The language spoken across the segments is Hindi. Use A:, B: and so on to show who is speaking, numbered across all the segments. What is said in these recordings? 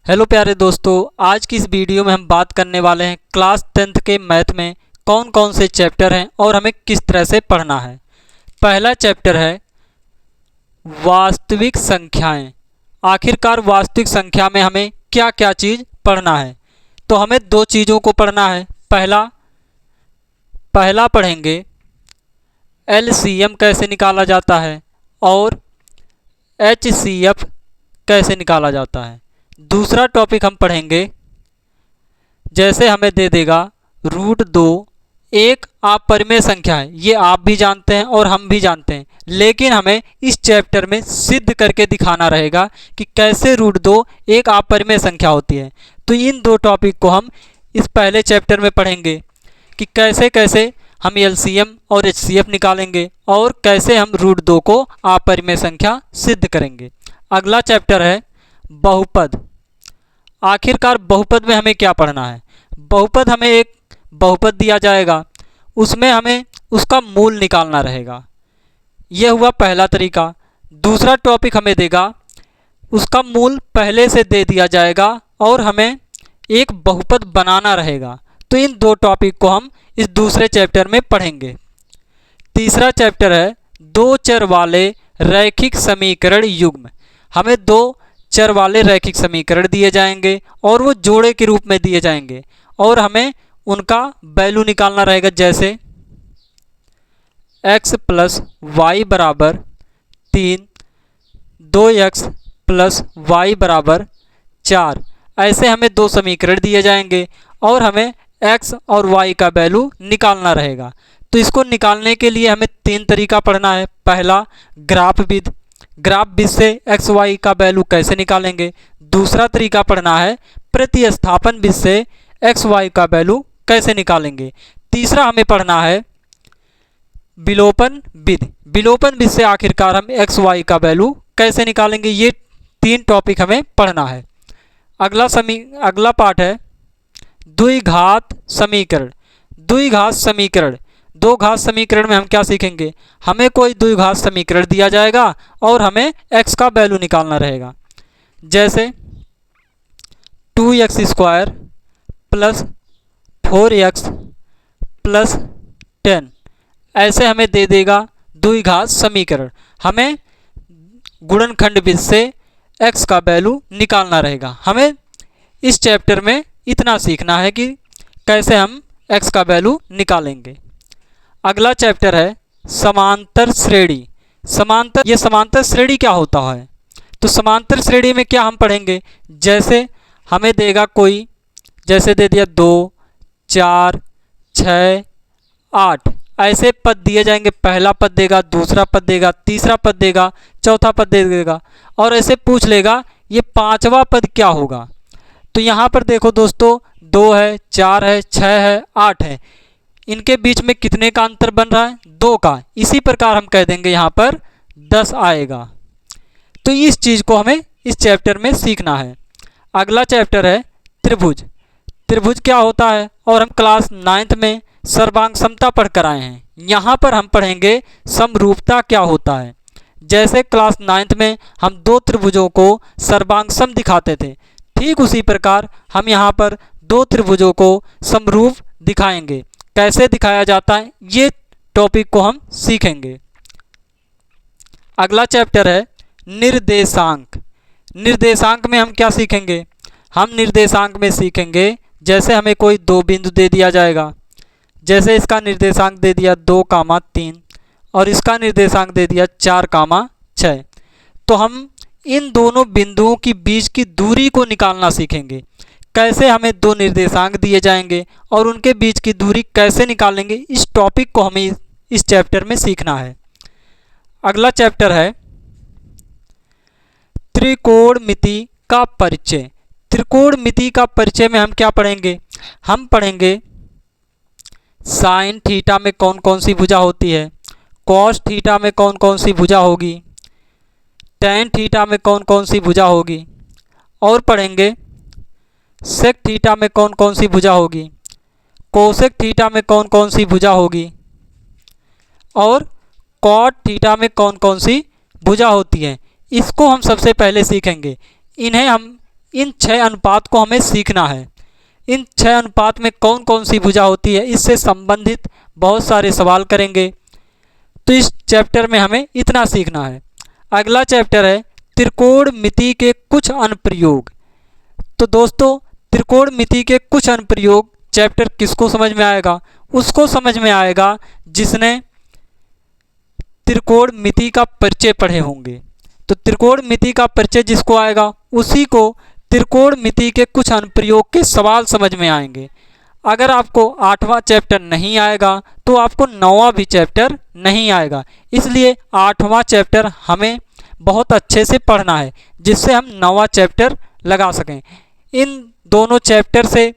A: हेलो प्यारे दोस्तों, आज की इस वीडियो में हम बात करने वाले हैं क्लास 10th के मैथ में कौन कौन से चैप्टर हैं और हमें किस तरह से पढ़ना है। पहला चैप्टर है वास्तविक संख्याएं। आखिरकार वास्तविक संख्या में हमें क्या क्या चीज़ पढ़ना है। तो हमें दो चीज़ों को पढ़ना है। पहला पढ़ेंगे LCM कैसे निकाला जाता है और HCF कैसे निकाला जाता है। दूसरा टॉपिक हम पढ़ेंगे, जैसे हमें दे देगा √2 एक अपरिमेय संख्या है। ये आप भी जानते हैं और हम भी जानते हैं, लेकिन हमें इस चैप्टर में सिद्ध करके दिखाना रहेगा कि कैसे √2 एक अपरिमेय संख्या होती है। तो इन दो टॉपिक को हम इस पहले चैप्टर में पढ़ेंगे कि कैसे कैसे हम LCM और HCF निकालेंगे और कैसे हम √2 को अपरिमेय संख्या सिद्ध करेंगे। अगला चैप्टर है बहुपद। आखिरकार बहुपद में हमें क्या पढ़ना है। बहुपद, हमें एक बहुपद दिया जाएगा, उसमें हमें उसका मूल निकालना रहेगा। यह हुआ पहला तरीका। दूसरा टॉपिक हमें देगा, उसका मूल पहले से दे दिया जाएगा और हमें एक बहुपद बनाना रहेगा। तो इन दो टॉपिक को हम इस दूसरे चैप्टर में पढ़ेंगे। तीसरा चैप्टर है दो चर वाले रैखिक समीकरण युग्म। हमें दो चर वाले रैखिक समीकरण दिए जाएंगे और वो जोड़े के रूप में दिए जाएंगे और हमें उनका वैल्यू निकालना रहेगा। जैसे x + y = 3, 2x + y = 4। ऐसे हमें दो समीकरण दिए जाएंगे और हमें x और y का वैल्यू निकालना रहेगा। तो इसको निकालने के लिए हमें तीन तरीका पढ़ना है। पहला ग्राफ विधि, ग्राफ विधि से x y का वैल्यू कैसे निकालेंगे। दूसरा तरीका पढ़ना है प्रतिस्थापन विधि से x y का वैल्यू कैसे निकालेंगे। तीसरा हमें पढ़ना है विलोपन विधि। विलोपन विधि से आखिरकार हम x y का वैल्यू कैसे निकालेंगे। ये तीन टॉपिक हमें पढ़ना है। अगला पार्ट है द्विघात समीकरण। द्विघात समीकरण, दो घात समीकरण में हम क्या सीखेंगे। हमें कोई द्विघात समीकरण दिया जाएगा और हमें x का वैल्यू निकालना रहेगा। जैसे 2x² + 4x + 10, ऐसे हमें दे देगा द्विघात समीकरण। हमें गुणनखंड विधि से x का वैल्यू निकालना रहेगा। हमें इस चैप्टर में इतना सीखना है कि कैसे हम x का वैल्यू निकालेंगे। अगला चैप्टर है समांतर श्रेणी। ये समांतर श्रेणी क्या होता है। तो समांतर श्रेणी में क्या हम पढ़ेंगे। जैसे हमें देगा कोई, जैसे दे दिया 2, 4, 6, 8, ऐसे पद दिए जाएंगे। पहला पद देगा, दूसरा पद देगा, तीसरा पद देगा, चौथा पद दे देगा और ऐसे पूछ लेगा ये पांचवा पद क्या होगा। तो यहाँ पर देखो दोस्तों, 2 है, 4 है, 6 है, 8 है, इनके बीच में कितने का अंतर बन रहा है, 2 का। इसी प्रकार हम कह देंगे यहाँ पर 10 आएगा। तो इस चीज़ को हमें इस चैप्टर में सीखना है। अगला चैप्टर है त्रिभुज। त्रिभुज क्या होता है और हम क्लास 9th में सर्वांग समता पढ़ कर आए हैं। यहाँ पर हम पढ़ेंगे समरूपता क्या होता है। जैसे क्लास 9th में हम दो त्रिभुजों को सर्वांग सम दिखाते थे, ठीक उसी प्रकार हम यहाँ पर दो त्रिभुजों को समरूप दिखाएंगे। कैसे दिखाया जाता है ये टॉपिक को हम सीखेंगे। अगला चैप्टर है निर्देशांक। निर्देशांक में हम क्या सीखेंगे। हम निर्देशांक में सीखेंगे, जैसे हमें कोई दो बिंदु दे दिया जाएगा। जैसे इसका निर्देशांक दे दिया 2, 3 और इसका निर्देशांक दे दिया 4, 6। तो हम इन दोनों बिंदुओं के बीच की दूरी को निकालना सीखेंगे। कैसे हमें दो निर्देशांक दिए जाएंगे और उनके बीच की दूरी कैसे निकालेंगे, इस टॉपिक को हमें इस चैप्टर में सीखना है। अगला चैप्टर है त्रिकोणमिति का परिचय। त्रिकोणमिति का परिचय में हम क्या पढ़ेंगे। हम पढ़ेंगे साइन थीटा में कौन कौन सी भुजा होती है, कॉस थीटा में कौन कौन सी भुजा होगी, टैन थीटा में कौन कौन सी भुजा होगी, और पढ़ेंगे सेक थीटा में कौन कौन सी भुजा होगी, कोसेक थीटा में कौन कौन सी भुजा होगी और कॉट थीटा में कौन कौन सी भुजा होती है। इसको हम सबसे पहले सीखेंगे। इन्हें हम इन 6 अनुपात को हमें सीखना है। इन 6 अनुपात में कौन कौन सी भुजा होती है, इससे संबंधित बहुत सारे सवाल करेंगे। तो इस चैप्टर में हमें इतना सीखना है। अगला चैप्टर है त्रिकोणमिति के कुछ अनुप्रयोग। तो दोस्तों त्रिकोणमिति के कुछ अनुप्रयोग चैप्टर किसको समझ में आएगा? उसको समझ में आएगा जिसने त्रिकोणमिति का परिचय पढ़े होंगे। तो त्रिकोणमिति का परिचय जिसको आएगा उसी को त्रिकोणमिति के कुछ अनुप्रयोग के सवाल समझ में आएंगे। अगर आपको 8वां चैप्टर नहीं आएगा तो आपको 9वां भी चैप्टर नहीं आएगा। इसलिए 8वां चैप्टर हमें बहुत अच्छे से पढ़ना है जिससे हम 9वां चैप्टर लगा सकें। इन दोनों चैप्टर से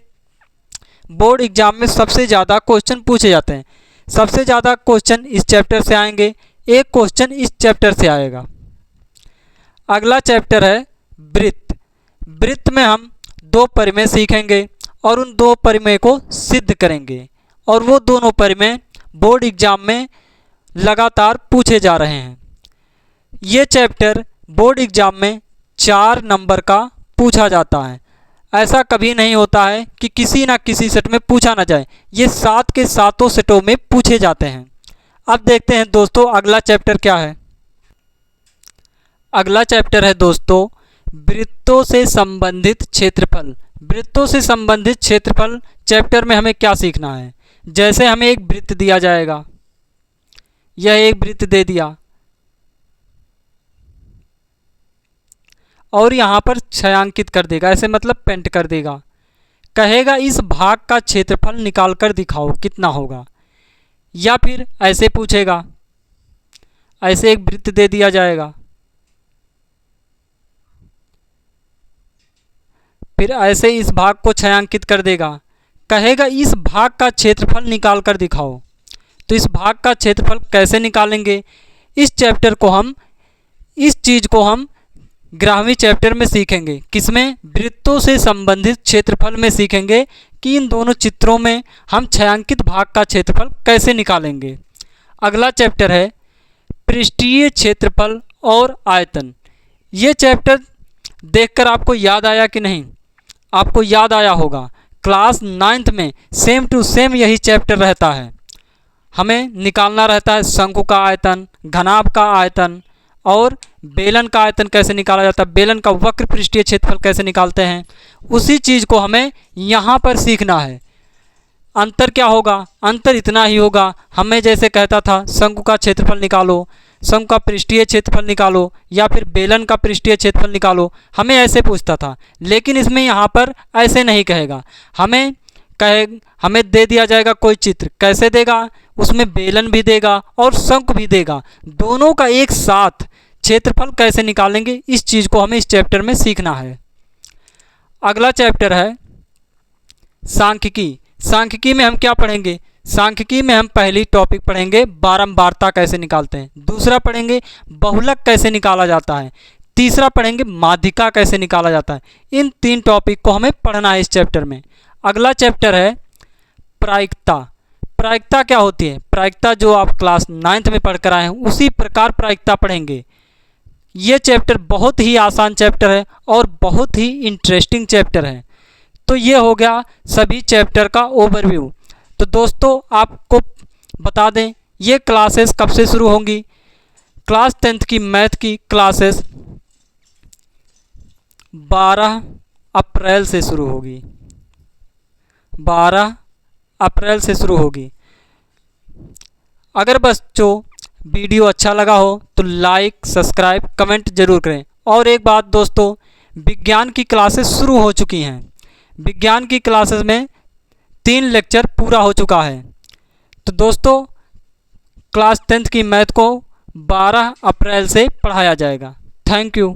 A: बोर्ड एग्जाम में सबसे ज़्यादा क्वेश्चन पूछे जाते हैं। सबसे ज़्यादा क्वेश्चन इस चैप्टर से आएंगे, एक क्वेश्चन इस चैप्टर से आएगा। अगला चैप्टर है वृत्त। वृत्त में हम 2 परिमेय सीखेंगे और उन 2 परिमेय को सिद्ध करेंगे, और वो दोनों परिमेय बोर्ड एग्जाम में लगातार पूछे जा रहे हैं। ये चैप्टर बोर्ड एग्जाम में 4 नंबर का पूछा जाता है। ऐसा कभी नहीं होता है कि किसी ना किसी सेट में पूछा ना जाए, ये 7 के 7 सेटों में पूछे जाते हैं। अब देखते हैं दोस्तों अगला चैप्टर क्या है। अगला चैप्टर है दोस्तों वृत्तों से संबंधित क्षेत्रफल। वृत्तों से संबंधित क्षेत्रफल चैप्टर में हमें क्या सीखना है? जैसे हमें एक वृत्त दिया जाएगा, यह एक वृत्त दे दिया और यहाँ पर छायांकित कर देगा, ऐसे मतलब पेंट कर देगा। कहेगा इस भाग का क्षेत्रफल निकाल कर दिखाओ कितना होगा। या फिर ऐसे पूछेगा, ऐसे एक वृत्त दे दिया जाएगा, फिर ऐसे इस भाग को छायांकित कर देगा। कहेगा इस भाग का क्षेत्रफल निकाल कर दिखाओ। तो इस भाग का क्षेत्रफल कैसे निकालेंगे? इस चीज़ को हम 11वीं चैप्टर में सीखेंगे। किसमें? वृत्तों से संबंधित क्षेत्रफल में सीखेंगे कि इन दोनों चित्रों में हम छायांकित भाग का क्षेत्रफल कैसे निकालेंगे। अगला चैप्टर है पृष्ठीय क्षेत्रफल और आयतन। ये चैप्टर देखकर आपको याद आया कि नहीं? आपको याद आया होगा, क्लास 9th में सेम टू सेम यही चैप्टर रहता है। हमें निकालना रहता है शंकु का आयतन, घनाभ का आयतन और बेलन का आयतन कैसे निकाला जाता है, बेलन का वक्र पृष्ठीय क्षेत्रफल कैसे निकालते हैं। उसी चीज़ को हमें यहाँ पर सीखना है। अंतर क्या होगा? अंतर इतना ही होगा, हमें जैसे कहता था शंकु का क्षेत्रफल निकालो, शंकु का पृष्ठीय क्षेत्रफल निकालो, या फिर बेलन का पृष्ठीय क्षेत्रफल निकालो, हमें ऐसे पूछता था। लेकिन इसमें यहाँ पर ऐसे नहीं कहेगा। हमें दे दिया जाएगा कोई चित्र, कैसे देगा? उसमें बेलन भी देगा और शंकु भी देगा, दोनों का एक साथ क्षेत्रफल कैसे निकालेंगे, इस चीज़ को हमें इस चैप्टर में सीखना है। अगला चैप्टर है सांख्यिकी। सांख्यिकी में हम क्या पढ़ेंगे? सांख्यिकी में हम पहली टॉपिक पढ़ेंगे बारंबारता कैसे निकालते हैं, दूसरा पढ़ेंगे बहुलक कैसे निकाला जाता है, तीसरा पढ़ेंगे माध्यिका कैसे निकाला जाता है। इन 3 टॉपिक को हमें पढ़ना है इस चैप्टर में। अगला चैप्टर है प्रायिकता। प्रायिकता क्या होती है? प्रायिकता जो आप क्लास 9th में पढ़ कर आए हैं उसी प्रकार प्रायिकता पढ़ेंगे। ये चैप्टर बहुत ही आसान चैप्टर है और बहुत ही इंटरेस्टिंग चैप्टर है। तो ये हो गया सभी चैप्टर का ओवरव्यू। तो दोस्तों आपको बता दें ये क्लासेस कब से शुरू होंगी। क्लास 10th की मैथ की क्लासेस 12 अप्रैल से शुरू होगी। 12 अप्रैल से शुरू होगी। अगर बच्चों वीडियो अच्छा लगा हो तो लाइक, सब्सक्राइब, कमेंट जरूर करें। और एक बात दोस्तों, विज्ञान की क्लासेस शुरू हो चुकी हैं। विज्ञान की क्लासेस में 3 लेक्चर पूरा हो चुका है। तो दोस्तों क्लास 10th की मैथ को 12 अप्रैल से पढ़ाया जाएगा। Thank you.